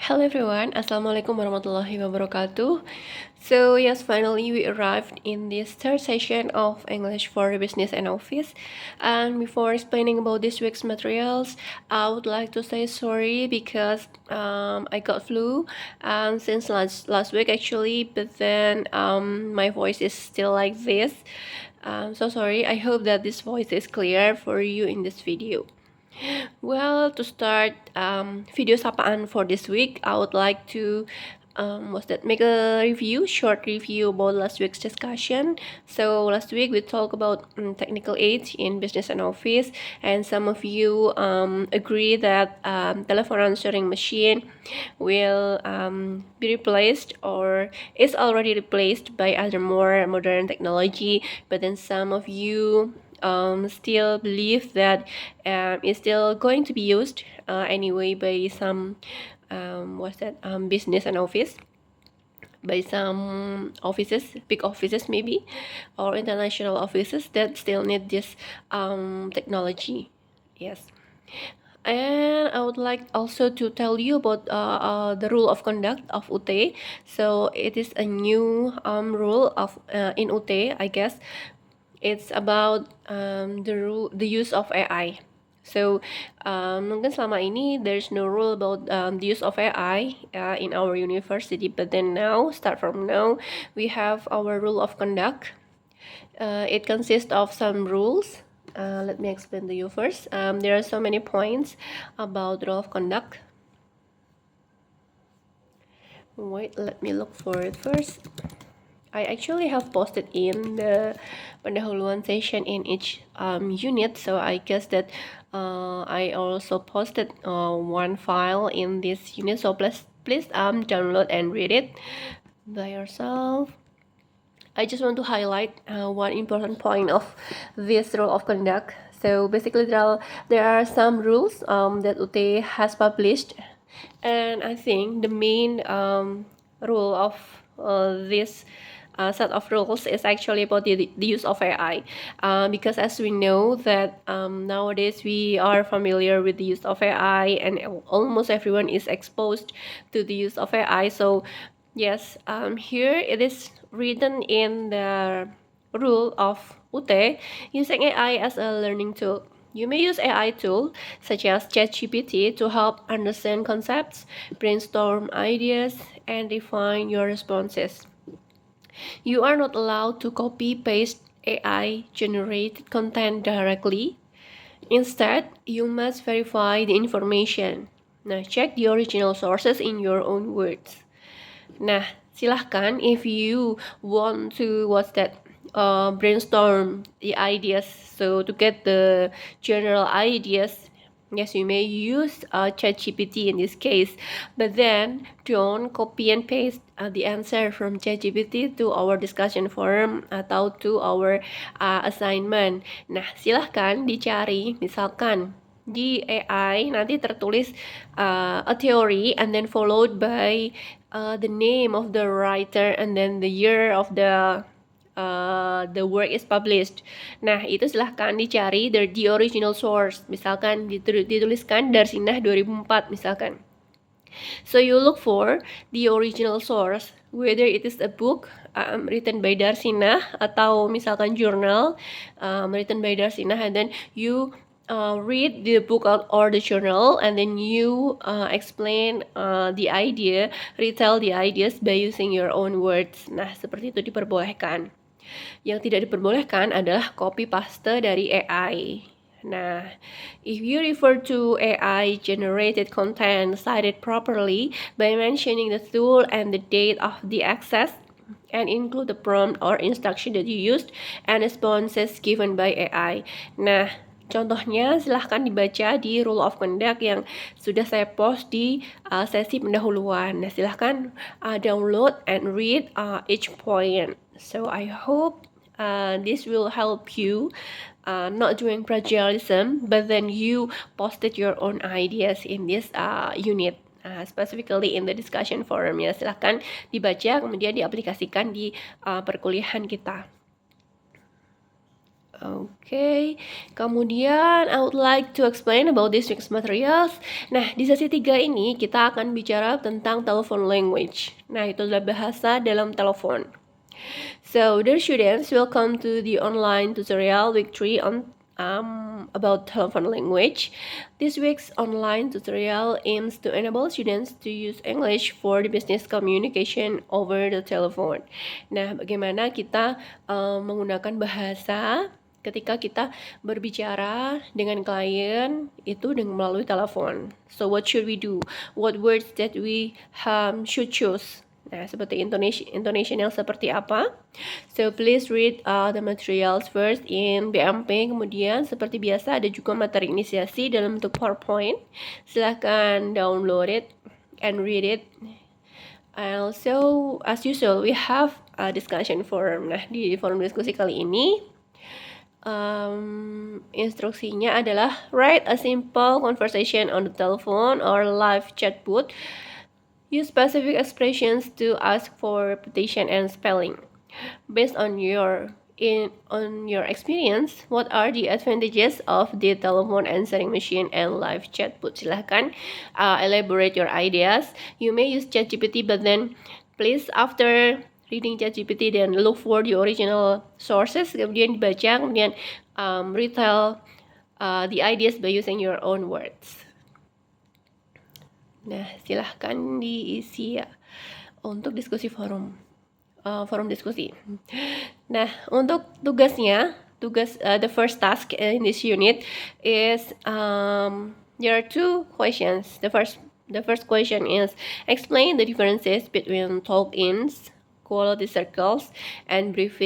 Hello everyone, Assalamualaikum warahmatullahi wabarakatuh. So yes, finally we arrived in this third session of English for Business and Office. And before explaining about this week's materials, I would like to say sorry because I got flu since last week actually, but then my voice is still like this. So sorry. I hope that this voice is clear for you in this video. Well, to start video sapaan for this week, I would like to make a short review about last week's discussion. So last week we talked about technical aids in business and office, and some of you agree that telephone answering machine will be replaced or is already replaced by other more modern technology. But then some of you still believe that it's still going to be used anyway by some business and office, by some offices, big offices maybe, or international offices that still need this technology. Yes. And I would like also to tell you about the rule of conduct of UT. So it is a new rule of in UT, I guess. It's about the use of AI. So mungkin selama ini there's no rule about the use of AI in our university, but then start from now, we have our rule of conduct. It consists of some rules. Let me explain to you first. There are so many points about rule of conduct. Wait, let me look for it first. I actually have posted in the pendahuluan session in each unit, so I guess that I also posted one file in this unit, so please download and read it by yourself. I just want to highlight one important point of this rule of conduct. So basically there are some rules that UT has published, and I think the main rule of this set of rules is actually about the use of AI, because as we know that nowadays we are familiar with the use of AI, and almost everyone is exposed to the use of AI. So yes, here it is written in the rule of UT, using AI as a learning tool. You may use AI tools such as ChatGPT to help understand concepts, brainstorm ideas, and refine your responses. You are not allowed to copy-paste AI-generated content directly. Instead, you must verify the information. Nah, check the original sources in your own words. Nah, silahkan if you want to brainstorm the ideas, so to get the general ideas, yes, you may use ChatGPT in this case, but then don't copy and paste the answer from ChatGPT to our discussion forum atau to our assignment. Nah, silahkan dicari, misalkan di AI nanti tertulis a theory and then followed by the name of the writer and then the year of the work is published. Nah, itu silahkan dicari dari the original source. Misalkan dituliskan Darsinah 2004 misalkan. So you look for the original source, whether it is a book written by Darsinah atau misalkan journal written by Darsinah, and then you read the book or the journal, and then you explain the idea, retell the ideas by using your own words. Nah, seperti itu diperbolehkan. Yang tidak diperbolehkan adalah copy paste dari AI. Nah, if you refer to AI generated content cited properly by mentioning the tool and the date of the access, and include the prompt or instruction that you used and responses given by AI. Nah, contohnya silahkan dibaca di rule of conduct yang sudah saya post di sesi pendahuluan. Nah, silahkan download and read each point. So I hope this will help you not doing plagiarism, but then you posted your own ideas in this unit. Specifically in the discussion forum ya, silahkan dibaca kemudian diaplikasikan di perkuliahan kita. Oke, kemudian I would like to explain about this week's materials. Nah, di sesi 3 ini kita akan bicara tentang telephone language. Nah, itu adalah bahasa dalam telepon. So, dear students, welcome to the online tutorial week 3 on about telephone language. This week's online tutorial aims to enable students to use English for the business communication over the telephone. Nah, bagaimana kita menggunakan bahasa ketika kita berbicara dengan klien itu dengan melalui telepon. So what should we do? What words that we should choose? Nah, seperti intonation yang seperti apa? So please read the materials first in BMP. Kemudian seperti biasa ada juga materi inisiasi dalam bentuk PowerPoint. Silahkan download it and read it. And also, as usual, we have a discussion forum. Nah, di forum diskusi kali ini instruksinya adalah write a simple conversation on the telephone or live chat booth. Use specific expressions to ask for repetition and spelling. Based on your experience, what are the advantages of the telephone answering machine and live chat booth? Silahkan elaborate your ideas. You may use ChatGPT, but then please after reading ChatGPT then look for the original sources, kemudian dibaca, kemudian retell the ideas by using your own words. Nah, silahkan diisi ya untuk diskusi forum diskusi. Nah, untuk tugasnya, the first task in this unit is there are 2 questions. The first question is explain the differences between talk-ins, quality circles, and briefing.